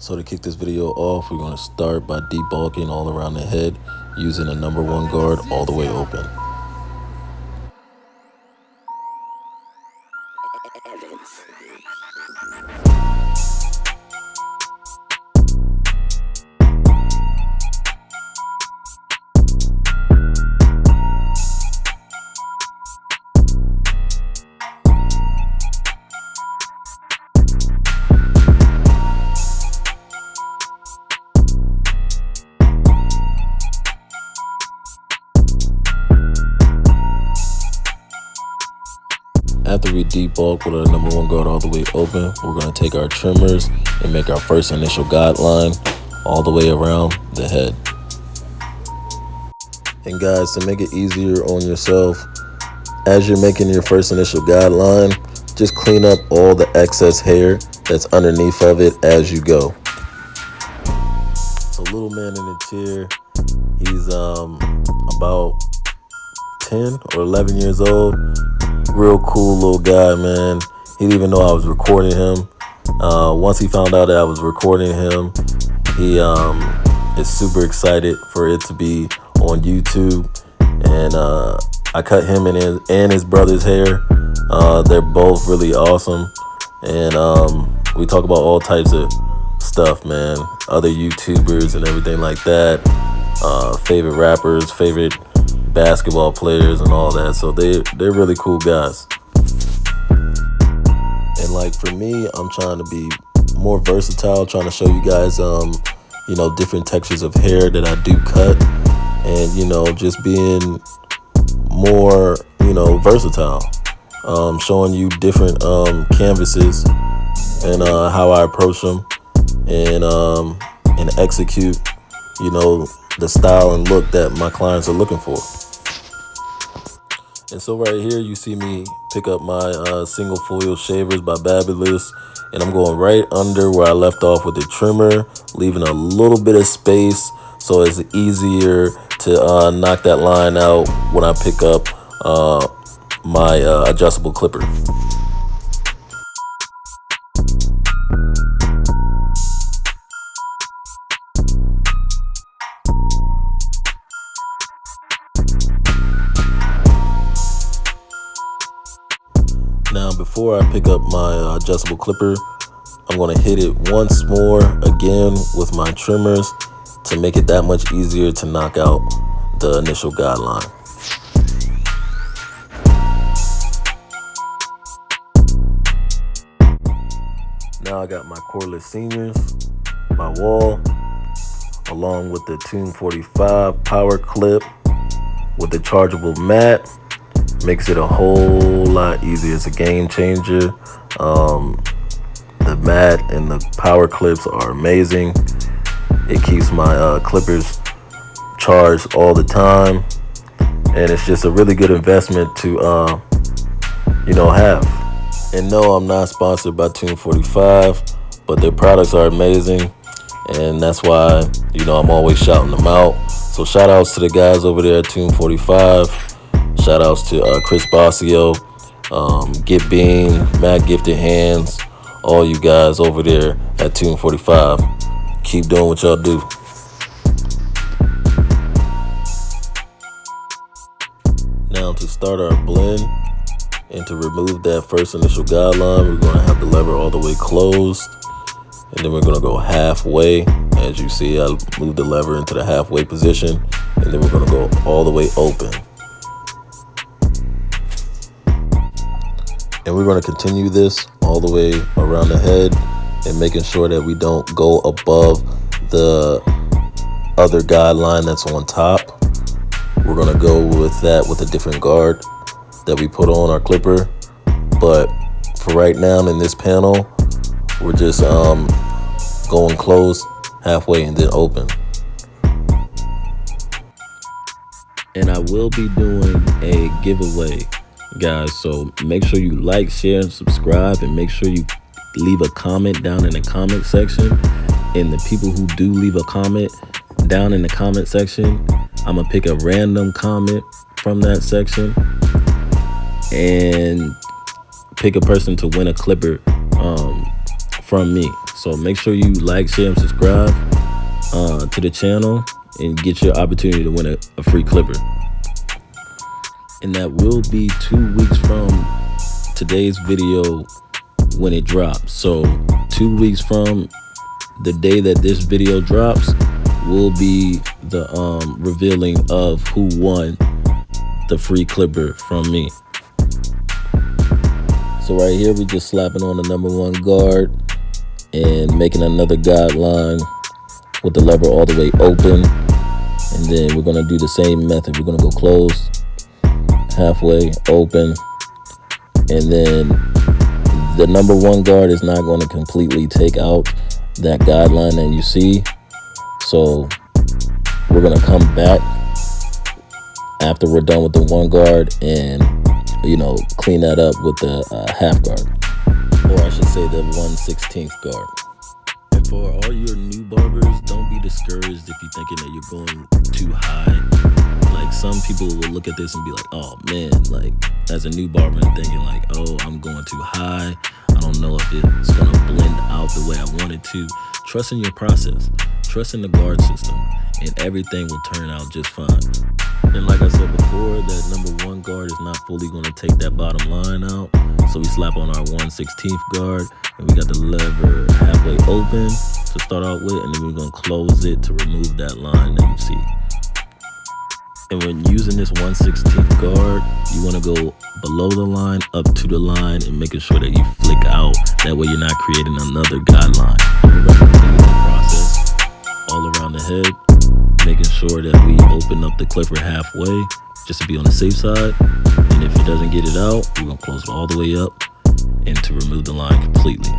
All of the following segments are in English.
So to kick this video off, we're going to start by debulking all around the head using a number 1 guard all the way open. After we debulk with our number 1 guard all the way open, we're going to take our trimmers and make our first initial guideline all the way around the head. And guys, to make it easier on yourself, as you're making your first initial guideline, just clean up all the excess hair that's underneath of it as you go. So little man in the chair, he's about 10 or 11 years old. Real cool little guy, man. He didn't even know I was recording him. Once he found out that I was recording him, he is super excited for it to be on YouTube. And I cut him and his brother's hair. They're both really awesome. And we talk about all types of stuff, man. Other YouTubers and everything like that. Favorite rappers, favorite basketball players and all that. So they're really cool guys. And like for me, I'm trying to be more versatile, trying to show you guys different textures of hair that I do cut, and just being more versatile, showing you different canvases and how I approach them and execute the style and look that my clients are looking for. And so right here you see me pick up my single foil shavers by Babulous, and I'm going right under where I left off with the trimmer, leaving a little bit of space so it's easier to knock that line out when I pick up my adjustable clipper. Now, before I pick up my adjustable clipper, I'm going to hit it once more again with my trimmers to make it that much easier to knock out the initial guideline. Now I got my cordless seniors, my wall, along with the Tune 45 power clip with the chargeable mat. Makes it a whole lot easier. It's a game changer. The mat and the power clips are amazing. It keeps my clippers charged all the time, and it's just a really good investment to have. And no, I'm not sponsored by Tune 45, but their products are amazing, and that's why I'm always shouting them out. So shout outs to the guys over there at Tune 45. Shout outs to Chris Bossio, Get Bean, Matt Gifted Hands, all you guys over there at Tune 45. Keep doing what y'all do. Now to start our blend and to remove that first initial guideline, we're going to have the lever all the way closed. And then we're going to go halfway. As you see, I moved the lever into the halfway position. And then we're going to go all the way open. And we're going to continue this all the way around the head and making sure that we don't go above the other guideline that's on top. We're going to go with that with a different guard that we put on our clipper. But for right now in this panel, we're just going close, halfway, and then open. And I will be doing a giveaway, guys, so make sure you like, share, and subscribe, and make sure you leave a comment down in the comment section. And the people who do leave a comment down in the comment section, I'm gonna pick a random comment from that section and pick a person to win a clipper from me. So make sure you like, share, and subscribe to the channel and get your opportunity to win a free clipper. And that will be 2 weeks from today's video when it drops. So 2 weeks from the day that this video drops will be the revealing of who won the free clipper from me. So right here we just slapping on the number 1 guard and making another guideline with the lever all the way open. And then we're gonna do the same method. We're gonna go close, halfway, open, and then the number 1 guard is not going to completely take out that guideline that you see. So we're going to come back after we're done with the 1 guard and, clean that up with the half guard, or I should say the 1/16 guard. And for all your new barbers, don't be discouraged if you're thinking that you're going too high. Like, some people will look at this and be like, oh man, like as a new barber and thinking like, oh, I'm going too high. I don't know if it's gonna blend out the way I want it to. Trust in your process, trust in the guard system, and everything will turn out just fine. And like I said before, that number 1 guard is not fully gonna take that bottom line out. So we slap on our 1/16 guard, and we got the lever halfway open to start out with, and then we're gonna close it to remove that line that you see. And when using this 1/16 guard, you want to go below the line, up to the line, and making sure that you flick out. That way you're not creating another guideline. We're going to continue the process all around the head, making sure that we open up the clipper halfway just to be on the safe side. And if it doesn't get it out, we're going to close it all the way up and to remove the line completely.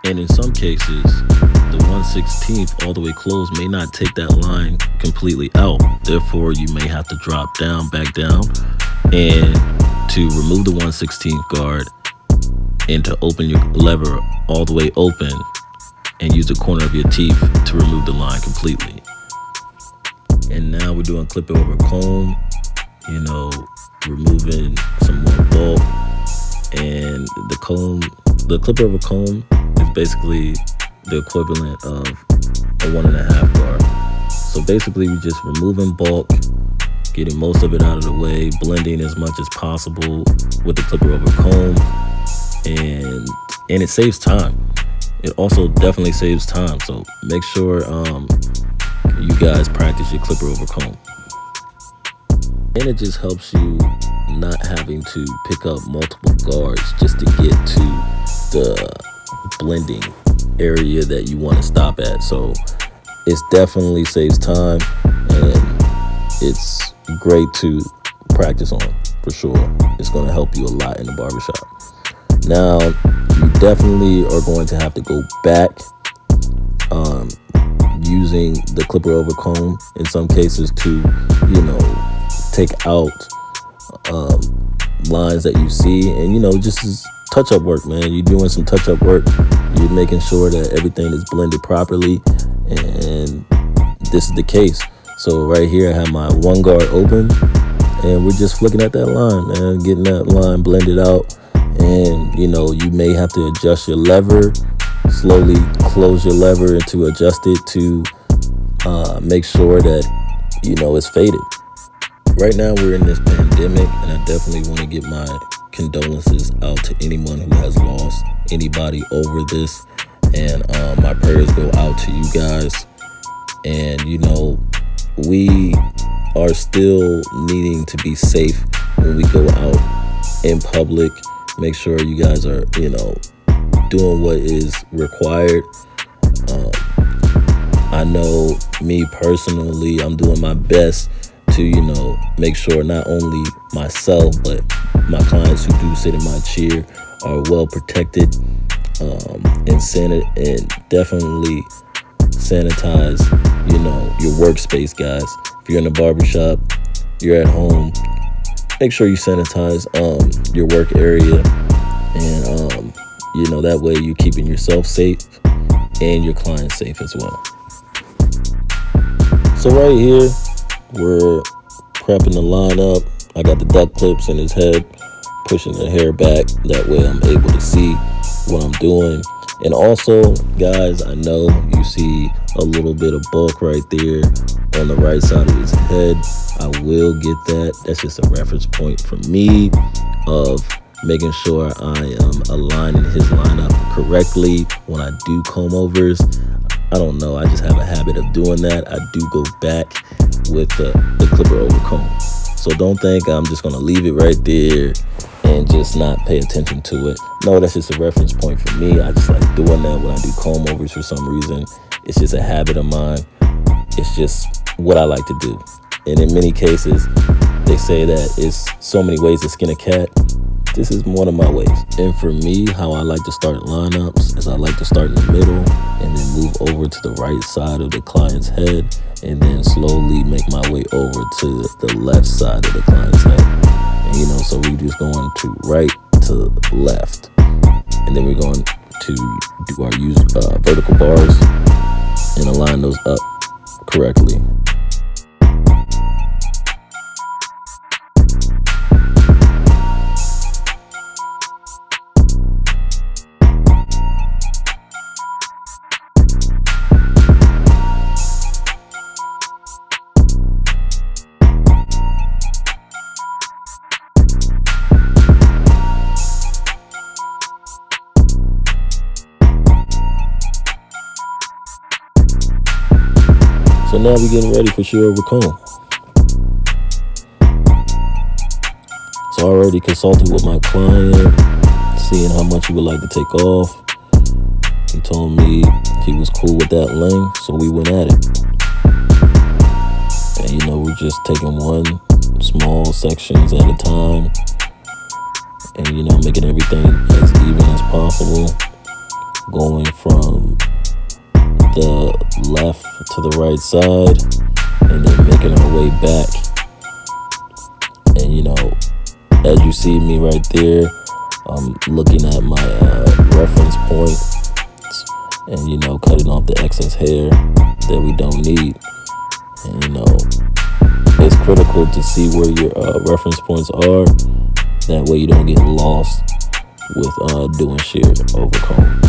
And in some cases, the 1/16 all the way closed may not take that line completely out. Therefore, you may have to drop down, back down, and to remove the 1/16 guard and to open your lever all the way open and use the corner of your teeth to remove the line completely. And now we're doing clipper over comb, removing some more bulk. And the clipper over comb is basically the equivalent of a 1.5 guard. So basically we're just removing bulk, getting most of it out of the way, blending as much as possible with the clipper over comb, and it saves time. It also definitely saves time. So make sure you guys practice your clipper over comb. And it just helps you not having to pick up multiple guards just to get to the blending area that you want to stop at. So it definitely saves time, and it's great to practice on for sure. It's going to help you a lot in the barbershop. Now you definitely are going to have to go back using the clipper over comb in some cases to take out lines that you see, and just as touch-up work, man. You're doing some touch-up work. You're making sure that everything is blended properly, and this is the case. So right here I have my 1 guard open, and we're just flicking at that line, man, getting that line blended out. And you may have to adjust your lever, slowly close your lever to adjust it to make sure that it's faded. Right now we're in this pandemic, and I definitely want to get my condolences out to anyone who has lost anybody over this, and my prayers go out to you guys. And we are still needing to be safe when we go out in public. Make sure you guys are doing what is required. I know me personally, I'm doing my best to make sure not only myself but my clients who do sit in my chair are well protected, and definitely sanitize your workspace, guys. If you're in a barbershop, you're at home, make sure you sanitize your work area, and that way you're keeping yourself safe and your clients safe as well. So right here we're prepping the line up. I got the duck clips in his head, pushing the hair back. That way I'm able to see what I'm doing. And also, guys, I know you see a little bit of bulk right there on the right side of his head. I will get that. That's just a reference point for me of making sure I am aligning his lineup correctly when I do comb overs. I don't know, I just have a habit of doing that. I do go back with the clipper over comb. So don't think I'm just going to leave it right there and just not pay attention to it. No, that's just a reference point for me. I just like doing that when I do comb overs for some reason. It's just a habit of mine. It's just what I like to do. And in many cases, they say that it's so many ways to skin a cat. This is one of my ways. And for me, how I like to start lineups is I like to start in the middle and then move over to the right side of the client's head and then slowly make my way over to the left side of the client's head. And so we're just going to right to left. And then we're going to do our vertical bars and align those up correctly. So now we're getting ready for shear over comb. So I already consulted with my client, seeing how much he would like to take off. He told me he was cool with that length, so we went at it. And we're just taking one small sections at a time and making everything as even as possible, going from the left to the right side and then making our way back. And as you see me right there, I'm looking at my reference point and cutting off the excess hair that we don't need. And it's critical to see where your reference points are. That way you don't get lost with doing shear over comb.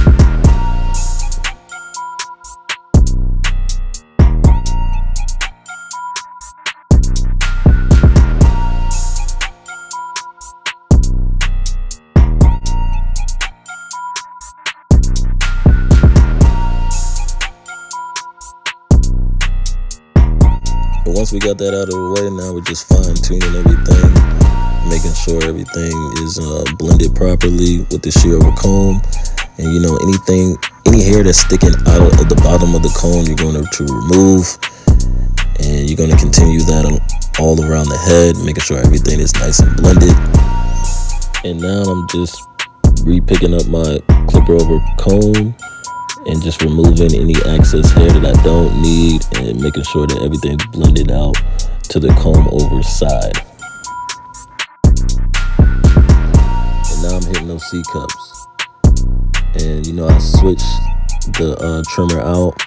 But once we got that out of the way, now we're just fine-tuning everything, making sure everything is blended properly with the shear over comb. And any hair that's sticking out of the bottom of the comb, you're going to remove. And you're going to continue that all around the head, making sure everything is nice and blended. And now I'm just re-picking up my clipper over comb and just removing any excess hair that I don't need and making sure that everything's blended out to the comb over side. And now I'm hitting those C-cups. And I switched the trimmer out.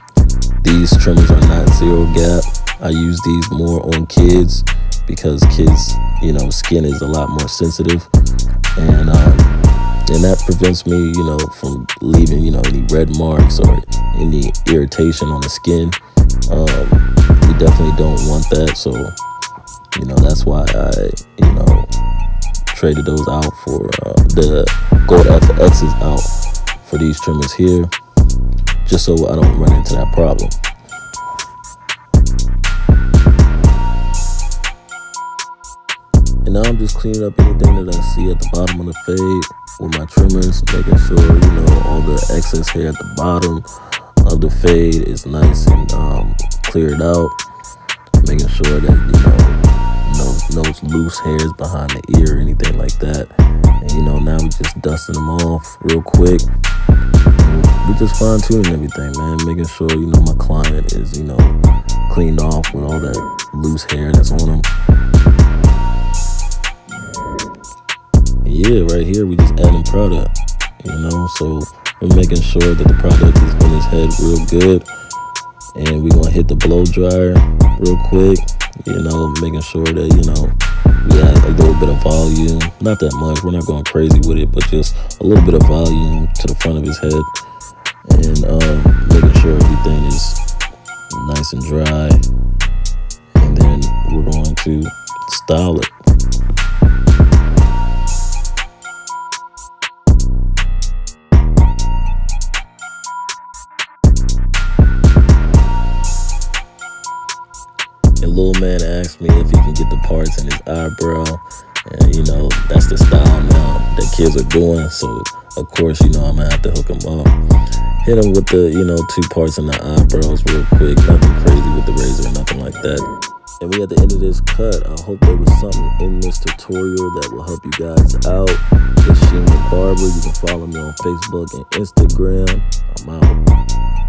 These trimmers are not zero gap. I use these more on kids because kids, skin is a lot more sensitive. And that prevents me, from leaving, any red marks or any irritation on the skin. We definitely don't want that. So, that's why I, traded those out for the Gold FXs out for these trimmers here, just so I don't run into that problem. And now I'm just cleaning up anything that I see at the bottom of the fade with my trimmers, making sure, all the excess hair at the bottom of the fade is nice and cleared out, making sure that, no loose hairs behind the ear or anything like that. And, now we just dusting them off real quick. We just fine-tuning everything, man, making sure, my client is, cleaned off with all that loose hair that's on him. Yeah, right here we just adding product, so we're making sure that the product is in his head real good. And we're gonna hit the blow dryer real quick, making sure that, we add a little bit of volume. Not that much, we're not going crazy with it, but just a little bit of volume to the front of his head. and making sure everything is nice and dry. And then we're going to style it. And little man asked me if he can get the parts in his eyebrow. And, that's the style now that kids are doing. So, of course, I'm going to have to hook him up. Hit him with the, 2 parts in the eyebrows real quick. Nothing crazy with the razor or nothing like that. And we at the end of this cut. I hope there was something in this tutorial that will help you guys out. It's Sheen the Barber. You can follow me on Facebook and Instagram. I'm out.